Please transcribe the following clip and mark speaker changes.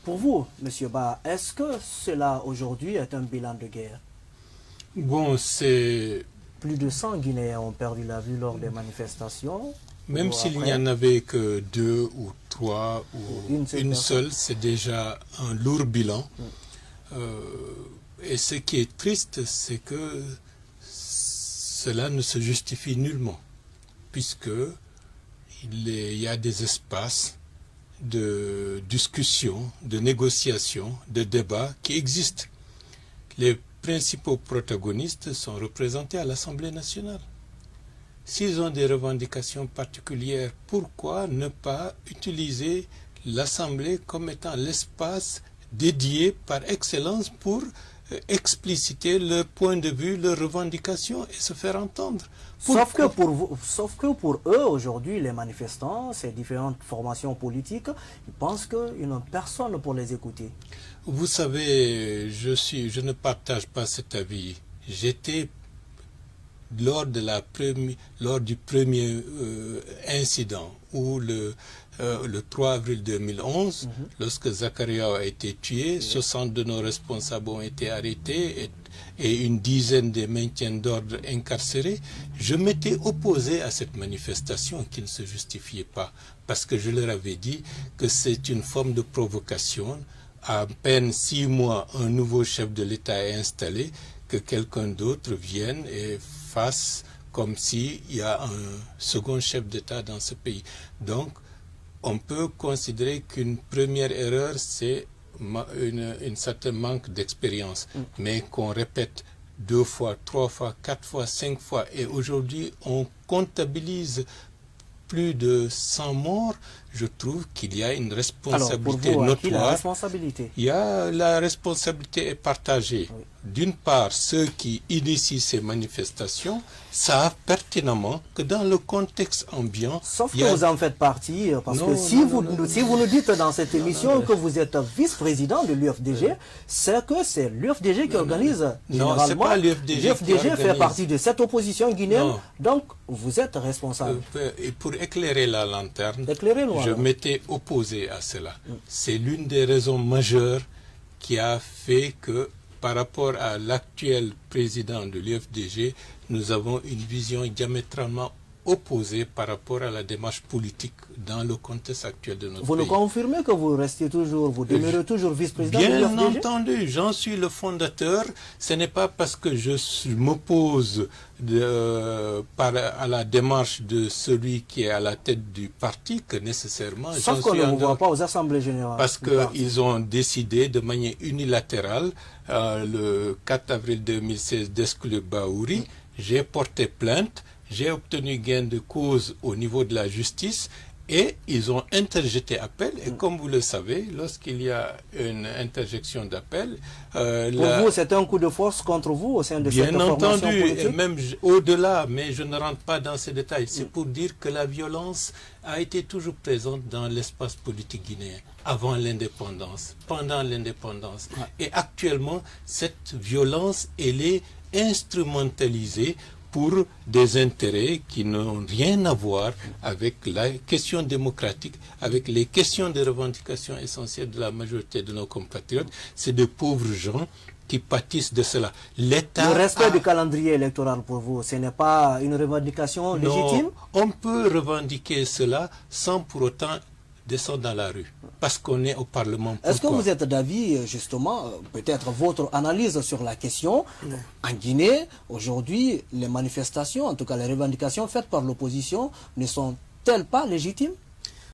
Speaker 1: Pour vous, M. Ba, est-ce que cela aujourd'hui est un bilan de guerre?
Speaker 2: Bon, c'est...
Speaker 1: Plus de 100 Guinéens ont perdu la vie lors des manifestations.
Speaker 2: Même s'il n'y en avait que 2 ou 3 ou une seule, c'est déjà un lourd bilan. Et ce qui est triste, c'est que cela ne se justifie nullement, puisque il y a des espaces de discussion, de négociation, de débat qui existent. Les principaux protagonistes sont représentés à l'Assemblée nationale. S'ils ont des revendications particulières, pourquoi ne pas utiliser l'Assemblée comme étant l'espace dédié par excellence pour expliciter leur point de vue, leurs revendications et se faire entendre?
Speaker 1: Sauf que pour eux, aujourd'hui, les manifestants, ces différentes formations politiques, ils pensent qu'ils n'ont personne pour les écouter.
Speaker 2: Vous savez, je ne partage pas cet avis. J'étais lors du premier incident où le 3 avril 2011, lorsque Zakaria a été tué, 60 de nos responsables ont été arrêtés et une dizaine de maintiens d'ordre incarcérés. Je m'étais opposé à cette manifestation qui ne se justifiait pas, parce que je leur avais dit que c'est une forme de provocation. À peine 6 mois, un nouveau chef de l'État est installé, que quelqu'un d'autre vienne et fasse comme s'il y a un second chef d'État dans ce pays. Donc, on peut considérer qu'une première erreur, c'est un certain manque d'expérience, mais qu'on répète 2 fois, 3 fois, 4 fois, 5 fois, et aujourd'hui, on comptabilise plus de 100 morts. Je trouve qu'il y a une responsabilité
Speaker 1: Alors, pour vous,
Speaker 2: notoire.
Speaker 1: la responsabilité?
Speaker 2: La responsabilité est partagée. Oui. D'une part, ceux qui initient ces manifestations savent pertinemment que dans le contexte ambiant...
Speaker 1: Sauf que vous en faites partie, parce que si vous nous dites dans cette émission que vous êtes vice-président de l'UFDG, c'est que c'est l'UFDG qui organise généralement...
Speaker 2: Non, c'est pas l'UFDG.
Speaker 1: L'UFDG fait partie de cette opposition guinéenne, donc vous êtes responsable.
Speaker 2: Et pour éclairer la lanterne, je m'étais opposé à cela. C'est l'une des raisons majeures qui a fait que, par rapport à l'actuel président de l'UFDG, nous avons une vision diamétralement opposée par rapport à la démarche politique dans le contexte actuel de notre pays.
Speaker 1: Vous le confirmez que vous restez toujours, vous demeurez toujours vice-président de l'UFDG?
Speaker 2: Bien entendu, j'en suis le fondateur. Ce n'est pas parce que je m'oppose à la démarche de celui qui est à la tête du parti que nécessairement...
Speaker 1: Sauf qu'on ne vous voit pas aux assemblées générales.
Speaker 2: Parce qu'ils ont décidé de manière unilatérale, le 4 avril 2016, d'exclure Bahouri. J'ai porté plainte. J'ai obtenu gain de cause au niveau de la justice et ils ont interjeté appel. Et comme vous le savez, lorsqu'il y a une interjection d'appel...
Speaker 1: Pour vous, c'est un coup de force contre vous au sein de cette formation politique?
Speaker 2: Bien entendu, et même au-delà, mais je ne rentre pas dans ces détails. C'est pour dire que la violence a été toujours présente dans l'espace politique guinéen, avant l'indépendance, pendant l'indépendance. Et actuellement, cette violence, elle est instrumentalisée pour des intérêts qui n'ont rien à voir avec la question démocratique, avec les questions de revendications essentielles de la majorité de nos compatriotes. C'est de pauvres gens qui pâtissent de cela.
Speaker 1: Le respect du calendrier électoral pour vous, ce n'est pas une revendication légitime?
Speaker 2: On peut revendiquer cela sans pour autant descendre dans la rue, parce qu'on est au Parlement.
Speaker 1: Est-ce que vous êtes d'avis, justement, peut-être votre analyse sur la question, en Guinée, aujourd'hui, les manifestations, en tout cas les revendications faites par l'opposition, ne sont-elles pas légitimes?